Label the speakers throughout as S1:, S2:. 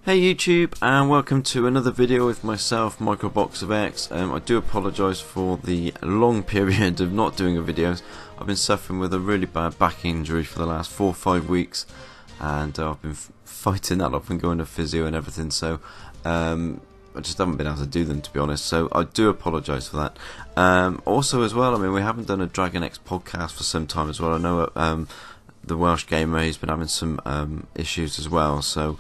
S1: Hey YouTube, and welcome to another video with myself, Microbox of X. I do apologise for the long period of not doing a videos. I've been suffering with a really bad back injury for the last 4 or 5 weeks, and I've been fighting that up and going to physio and everything, so I just haven't been able to do them, to be honest, so I do apologise for that. Also as well, I mean, we haven't done a Dragon X podcast for some time as well. I know the Welsh Gamer, he's been having some issues as well, so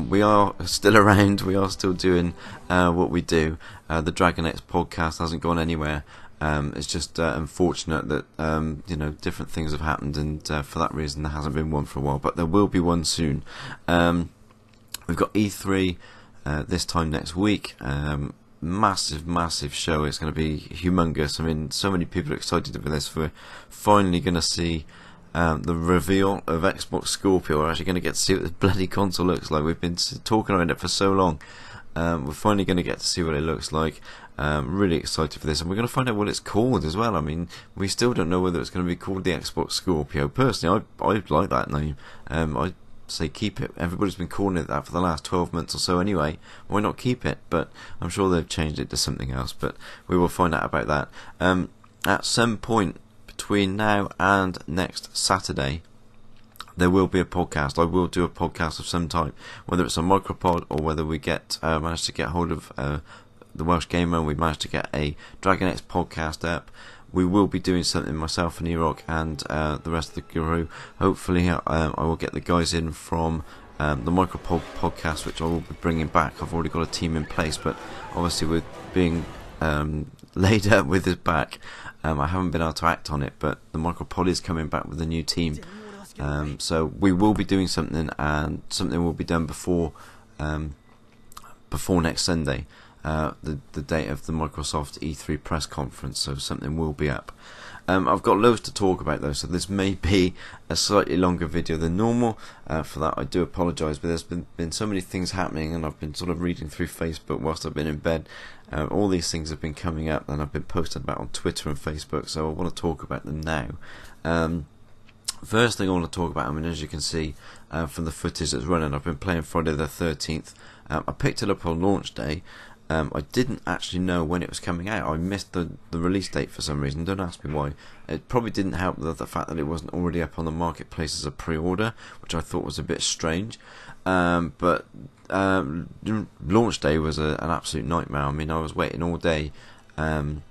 S1: we are still around, we are still doing what we do. The Dragon X podcast hasn't gone anywhere. It's just unfortunate that you know, different things have happened, and for that reason there hasn't been one for a while, but there will be one soon. We've got E3 this time next week. Massive show. It's going to be humongous. I mean, so many people are excited for this. We're finally going to see the reveal of Xbox Scorpio. We're actually going to get to see what this bloody console looks like. We've been talking about it for so long. We're finally going to get to see what it looks like. Really excited for this, and we're going to find out what it's called as well. I mean, we still don't know whether it's going to be called the Xbox Scorpio. Personally, I like that name. I say keep it. Everybody's been calling it that for the last 12 months or so anyway. Why not keep it? But I'm sure they've changed it to something else, but we will find out about that. At some point between now and next Saturday, there will be a podcast. I will do a podcast of some type, whether it's a micropod or whether we manage to get hold of the Welsh Gamer and we manage to get a Dragon X podcast up. We will be doing something, myself and E-Rock and the rest of the crew. Hopefully I will get the guys in from the Micropod podcast, which I will be bringing back. I've already got a team in place, but obviously with being laid up with his back, I haven't been able to act on it, but the Micropod is coming back with a new team. So we will be doing something, and something will be done before next Sunday, the date of the Microsoft E3 press conference, so something will be up. I've got loads to talk about though, so this may be a slightly longer video than normal. For that I do apologise, but there's been so many things happening, and I've been sort of reading through Facebook whilst I've been in bed. All these things have been coming up, and I've been posting about on Twitter and Facebook, so I want to talk about them now. First thing I want to talk about, I mean, as you can see from the footage that's running, I've been playing Friday the 13th. I picked it up on launch day. I didn't actually know when it was coming out. I missed the release date for some reason. Don't ask me why. It probably didn't help the fact that it wasn't already up on the marketplace as a pre-order, which I thought was a bit strange. But launch day was an absolute nightmare. I mean, I was waiting all day to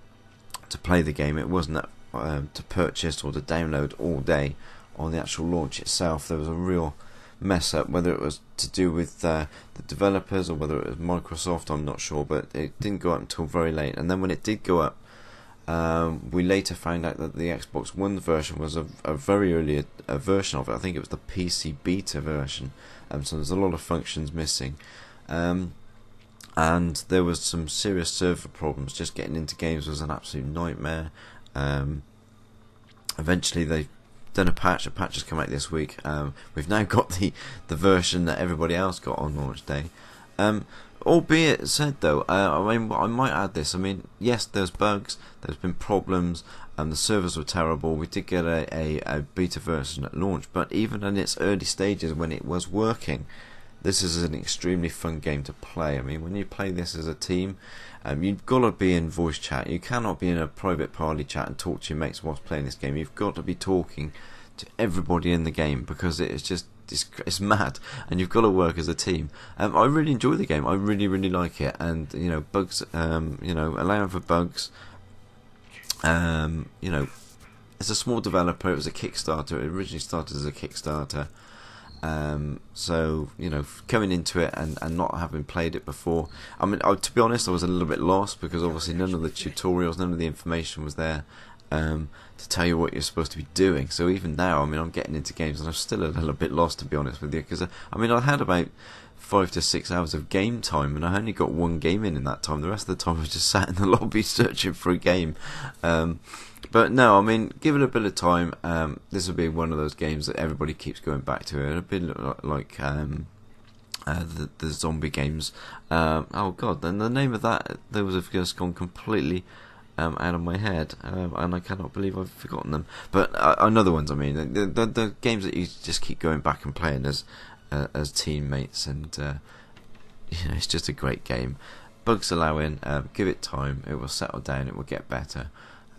S1: play the game. It wasn't to purchase or to download all day. On the actual launch itself, there was a real mess up, whether it was to do with the developers or whether it was Microsoft, I'm not sure, but it didn't go up until very late. And then when it did go up, we later found out that the Xbox One version was a very early version of it. I think it was the PC beta version, so there's a lot of functions missing, and there was some serious server problems. Just getting into games was an absolute nightmare. Eventually they done a patch has come out this week. We've now got the version that everybody else got on launch day. Albeit said though, I mean, I might add this. I mean, yes, there's bugs, there's been problems, and the servers were terrible. We did get a beta version at launch, but even in its early stages when it was working, this is an extremely fun game to play. I mean, when you play this as a team, you've got to be in voice chat. You cannot be in a private party chat and talk to your mates whilst playing this game. You've got to be talking to everybody in the game, because it's mad, and you've got to work as a team. I really enjoy the game. I really like it, and you know, bugs, you know, allowing for bugs. You know, it's a small developer. It was a Kickstarter. It originally started as a Kickstarter. So you know, coming into it and not having played it before, I mean, to be honest, I was a little bit lost, because obviously none of the tutorials, none of the information was there to tell you what you're supposed to be doing. So even now, I mean, I'm getting into games and I'm still a little bit lost, to be honest with you, because I mean, I had about 5 to 6 hours of game time, and I only got one game in that time. The rest of the time I was just sat in the lobby searching for a game. But no, I mean, give it a bit of time. This will be one of those games that everybody keeps going back to. It'll be like the zombie games. Oh god, then the name of that, those have just gone completely out of my head, and I cannot believe I've forgotten them. But another ones, I mean, the games that you just keep going back and playing as teammates, and you know, it's just a great game. Bugs allowing, give it time, it will settle down, it will get better,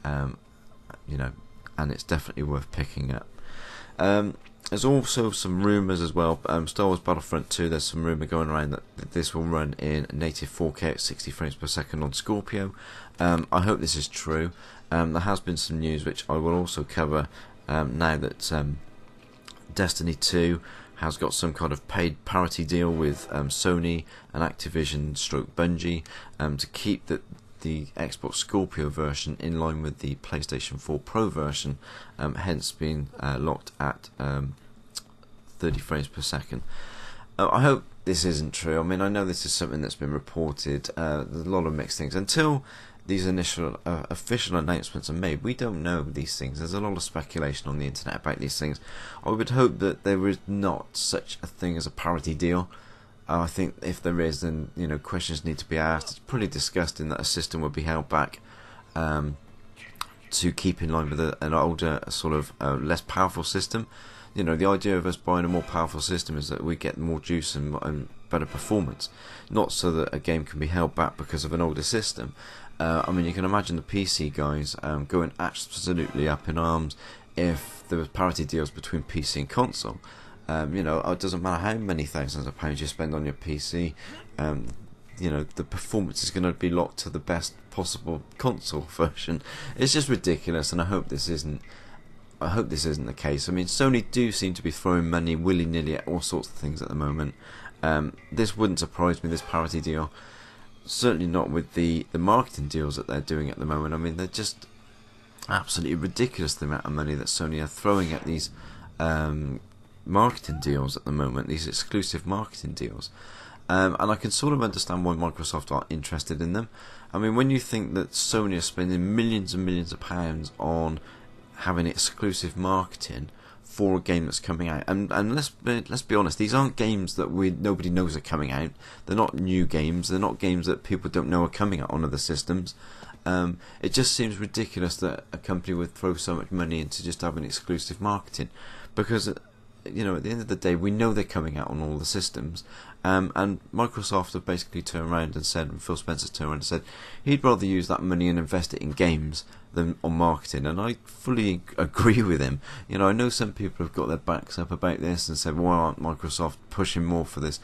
S1: you know, and it's definitely worth picking up. There's also some rumours as well. Star Wars Battlefront 2, there's some rumour going around that this will run in native 4K at 60 frames per second on Scorpio. I hope this is true. There has been some news which I will also cover now that Destiny 2 has got some kind of paid parity deal with Sony and Activision / Bungie to keep the Xbox Scorpio version in line with the PlayStation 4 Pro version, hence being locked at 30 frames per second. I hope this isn't true. I mean, I know this is something that's been reported. There's a lot of mixed things. Until these initial official announcements are made, we don't know these things. There's a lot of speculation on the internet about these things. I would hope that there is not such a thing as a parity deal. I think if there is, then, you know, questions need to be asked. It's pretty disgusting that a system would be held back to keep in line with an older, sort of less powerful system. You know, the idea of us buying a more powerful system is that we get more juice and better performance, not so that a game can be held back because of an older system. I mean, you can imagine the PC guys going absolutely up in arms if there was parity deals between PC and console. You know, it doesn't matter how many thousands of pounds you spend on your PC, you know, the performance is going to be locked to the best possible console version. It's just ridiculous, and I hope this isn't the case. I mean, Sony do seem to be throwing money willy-nilly at all sorts of things at the moment. This wouldn't surprise me, this parity deal. Certainly not with the marketing deals that they're doing at the moment. I mean, they're just absolutely ridiculous, the amount of money that Sony are throwing at these marketing deals at the moment, these exclusive marketing deals. And I can sort of understand why Microsoft are interested in them. I mean, when you think that Sony are spending millions and millions of pounds on having exclusive marketing for a game that's coming out, and let's be honest, these aren't games that nobody knows are coming out. They're not new games. They're not games that people don't know are coming out on other systems. It just seems ridiculous that a company would throw so much money into just having exclusive marketing, because, you know, at the end of the day, we know they're coming out on all the systems. And Microsoft have basically turned around and said, and Phil Spencer's turned around and said, he'd rather use that money and invest it in games than on marketing. And I fully agree with him. You know, I know some people have got their backs up about this and said, why aren't Microsoft pushing more for this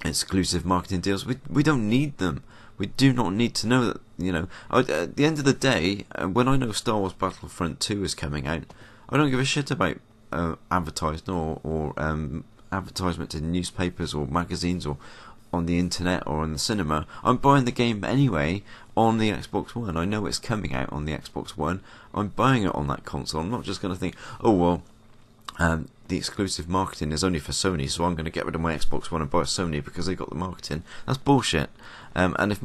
S1: exclusive marketing deals? We don't need them. We do not need to know that, you know. At the end of the day, when I know Star Wars Battlefront 2 is coming out, I don't give a shit about advertised or advertisement in newspapers or magazines or on the internet or on the cinema. I'm buying the game anyway on the Xbox One. I know it's coming out on the Xbox One. I'm buying it on that console. I'm not just going to think, oh well, the exclusive marketing is only for Sony, so I'm going to get rid of my Xbox One and buy a Sony because they got the marketing. That's bullshit. And if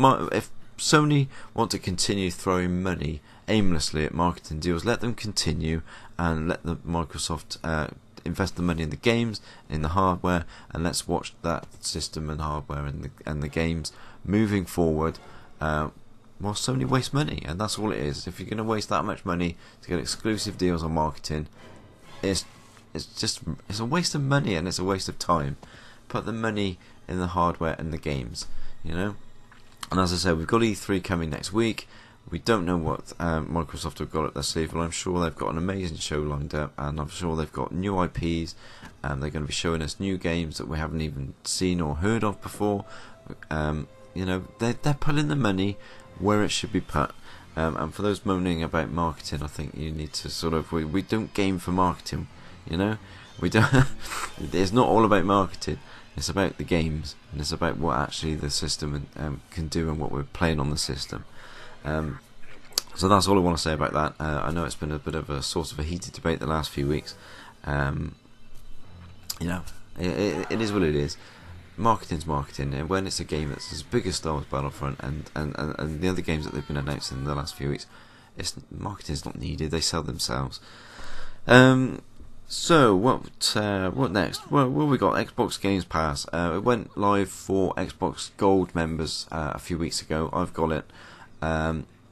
S1: Sony want to continue throwing money aimlessly at marketing deals, let them continue, and let the Microsoft invest the money in the games, in the hardware, and let's watch that system and hardware and the games moving forward, while Sony wastes money. And that's all it is. If you're going to waste that much money to get exclusive deals on marketing, it's a waste of money, and it's a waste of time. Put the money in the hardware and the games, you know. And as I said, we've got E3 coming next week. We don't know what Microsoft have got up their sleeve, but I'm sure they've got an amazing show lined up, and I'm sure they've got new IPs, and they're going to be showing us new games that we haven't even seen or heard of before. You know, they're putting the money where it should be put. And for those moaning about marketing, I think you need to sort of, we don't game for marketing, you know. We don't. It's not all about marketing. It's about the games, and it's about what actually the system can do and what we're playing on the system. So that's all I want to say about that. I know it's been a bit of a source of a heated debate the last few weeks. You know, it is what it is. Marketing's marketing, and when it's a game that's as big as Star Wars Battlefront and the other games that they've been announcing in the last few weeks, marketing's not needed. They sell themselves. So what next? Well, we got Xbox Games Pass. It went live for Xbox Gold members a few weeks ago. I've got it.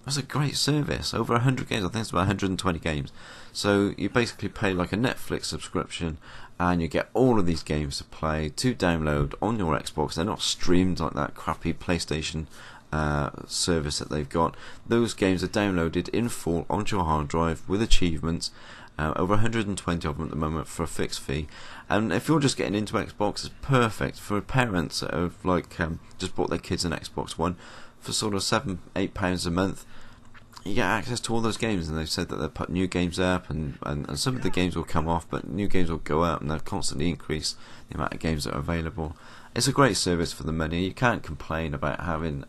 S1: It's a great service. Over 100 games. I think it's about 120 games. So you basically pay like a Netflix subscription, and you get all of these games to play, to download on your Xbox. They're not streamed like that crappy PlayStation service that they've got. Those games are downloaded in full onto your hard drive with achievements, over 120 of them at the moment for a fixed fee. And if you're just getting into Xbox, it's perfect for parents that have just bought their kids an Xbox One for sort of £7-8 a month. You get access to all those games, and they've said that they'll put new games up, and some of the games will come off, but new games will go up, and they'll constantly increase the amount of games that are available. It's a great service for the money. You can't complain about having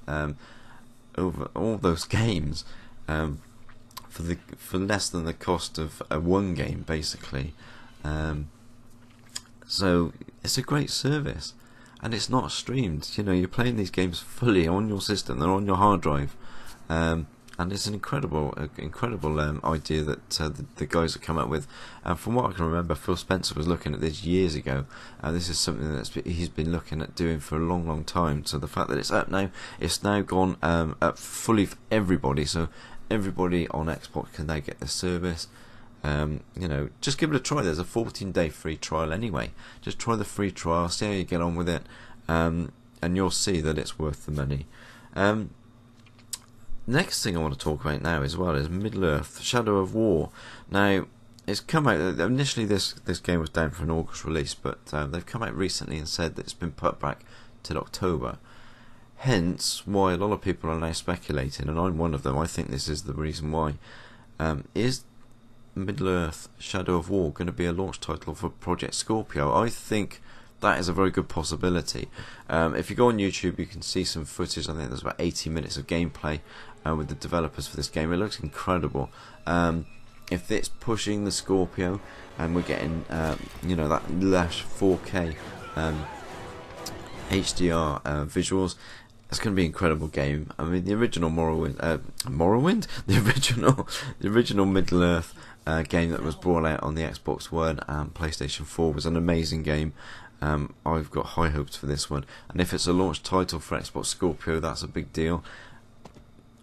S1: over all those games for less than the cost of one game, basically. So it's a great service, and it's not streamed. You know, you're playing these games fully on your system. They're on your hard drive. And it's an incredible idea that the guys have come up with. From what I can remember, Phil Spencer was looking at this years ago. This is something that he's been looking at doing for a long, long time. So the fact that it's up now, it's now gone up fully for everybody. So everybody on Xbox can now get the service. You know, just give it a try. There's a 14-day free trial anyway. Just try the free trial, see how you get on with it, and you'll see that it's worth the money. Next thing I want to talk about now as well is Middle-earth: Shadow of War. Now, it's come out, initially this game was down for an August release, but they've come out recently and said that it's been put back till October. Hence why a lot of people are now speculating, and I'm one of them. I think this is the reason why. Is Middle-earth: Shadow of War going to be a launch title for Project Scorpio? I think that is a very good possibility. If you go on YouTube, you can see some footage. I think there's about 80 minutes of gameplay with the developers for this game. It looks incredible. If it's pushing the Scorpio, and we're getting you know, that lush 4K HDR visuals, it's going to be an incredible game. I mean, the original Morrowind, the original Middle-earth game that was brought out on the Xbox One and PlayStation 4 was an amazing game. I've got high hopes for this one, and if it's a launch title for Xbox Scorpio, that's a big deal.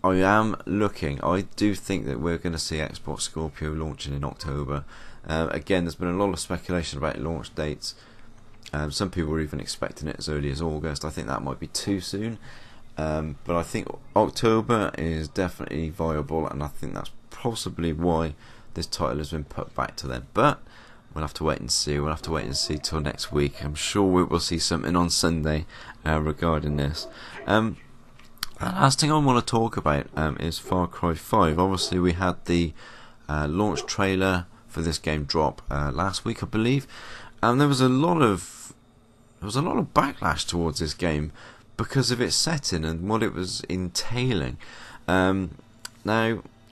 S1: I do think that we're going to see Xbox Scorpio launching in October. Again, there's been a lot of speculation about launch dates. Some people are even expecting it as early as August. I think that might be too soon, but I think October is definitely viable, and I think that's possibly why this title has been put back to them. But we'll have to wait and see. We'll have to wait and see till next week. I'm sure we will see something on Sunday regarding this. The last thing I want to talk about is Far Cry 5. Obviously, we had the launch trailer for this game drop last week, I believe, and there was a lot of backlash towards this game because of its setting and what it was entailing. Now,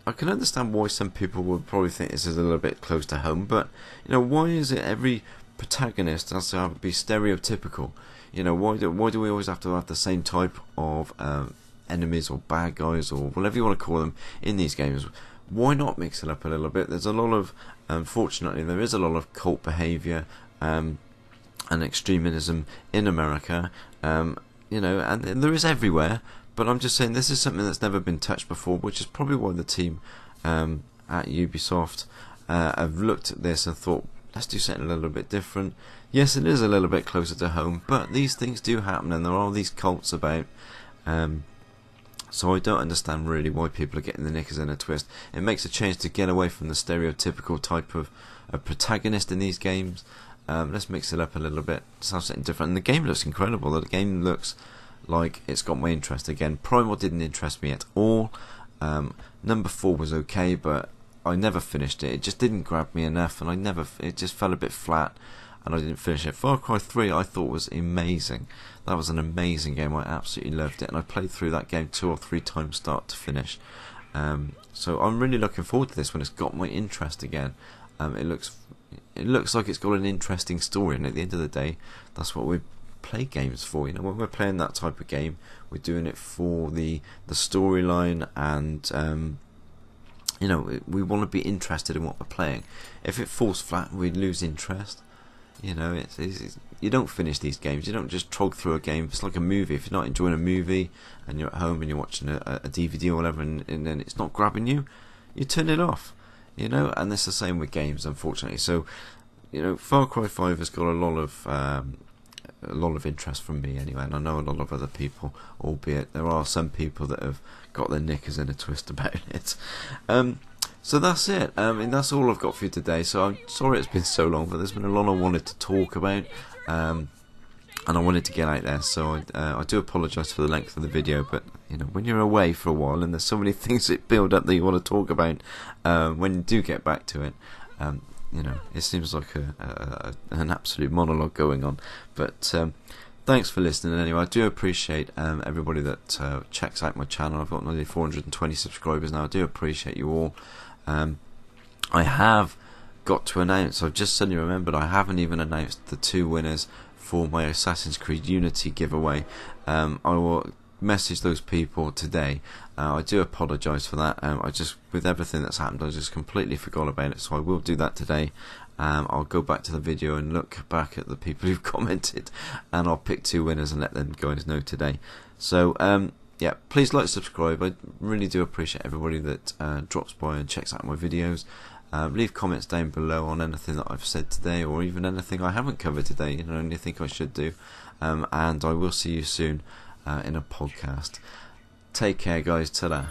S1: I can understand why some people would probably think this is a little bit close to home, but you know, why is it every protagonist has to be stereotypical? You know, why do we always have to have the same type of enemies or bad guys or whatever you want to call them in these games? Why not mix it up a little bit? There's a lot of, unfortunately, there is a lot of cult behaviour and extremism in America, you know, and there is everywhere. But I'm just saying, this is something that's never been touched before, which is probably why the team at Ubisoft have looked at this and thought, let's do something a little bit different. Yes, it is a little bit closer to home, but these things do happen, and there are these cults about. So I don't understand really why people are getting the knickers in a twist. It makes a change to get away from the stereotypical type of protagonist in these games. Let's mix it up a little bit, let's have something different. And the game looks incredible. The game looks like it's got my interest again. Primal didn't interest me at all. Number 4 was okay, but I never finished it. It just didn't grab me enough, and it just fell a bit flat, and I didn't finish it. Far Cry 3 I thought was amazing. That was an amazing game. I absolutely loved it, and I played through that game 2 or 3 times start to finish. So I'm really looking forward to this when it's got my interest again. It looks like it's got an interesting story, and at the end of the day, that's what we play games for. You know, when we're playing that type of game, we're doing it for the storyline, and you know, we want to be interested in what we're playing. If it falls flat, we lose interest. You know, it's you don't finish these games. You don't just trog through a game. It's like a movie. If you're not enjoying a movie and you're at home and you're watching a DVD or whatever, and then it's not grabbing you, you turn it off. You know, and it's the same with games, unfortunately. So Far Cry 5 has got a lot of interest from me anyway, and I know a lot of other people, albeit there are some people that have got their knickers in a twist about it. So that's it. That's all I've got for you today. So I'm sorry it's been so long, but there's been a lot I wanted to talk about, and I wanted to get out there. So I do apologise for the length of the video, but when you're away for a while and there's so many things that build up that you want to talk about, when you do get back to it, it seems like an absolute monologue going on. But thanks for listening anyway. I do appreciate everybody that checks out my channel. I've got nearly 420 subscribers now. I do appreciate you all. I have got to announce, I've just suddenly remembered, I haven't even announced the 2 winners for my Assassin's Creed Unity giveaway. I will message those people today. I do apologise for that. With everything that's happened, I just completely forgot about it, so I will do that today. I'll go back to the video and look back at the people who've commented, and I'll pick 2 winners and let them guys know today. So yeah, please like, subscribe. I really do appreciate everybody that drops by and checks out my videos. Leave comments down below on anything that I've said today, or even anything I haven't covered today, anything I should do. And I will see you soon in a podcast. Take care, guys. Ta-da.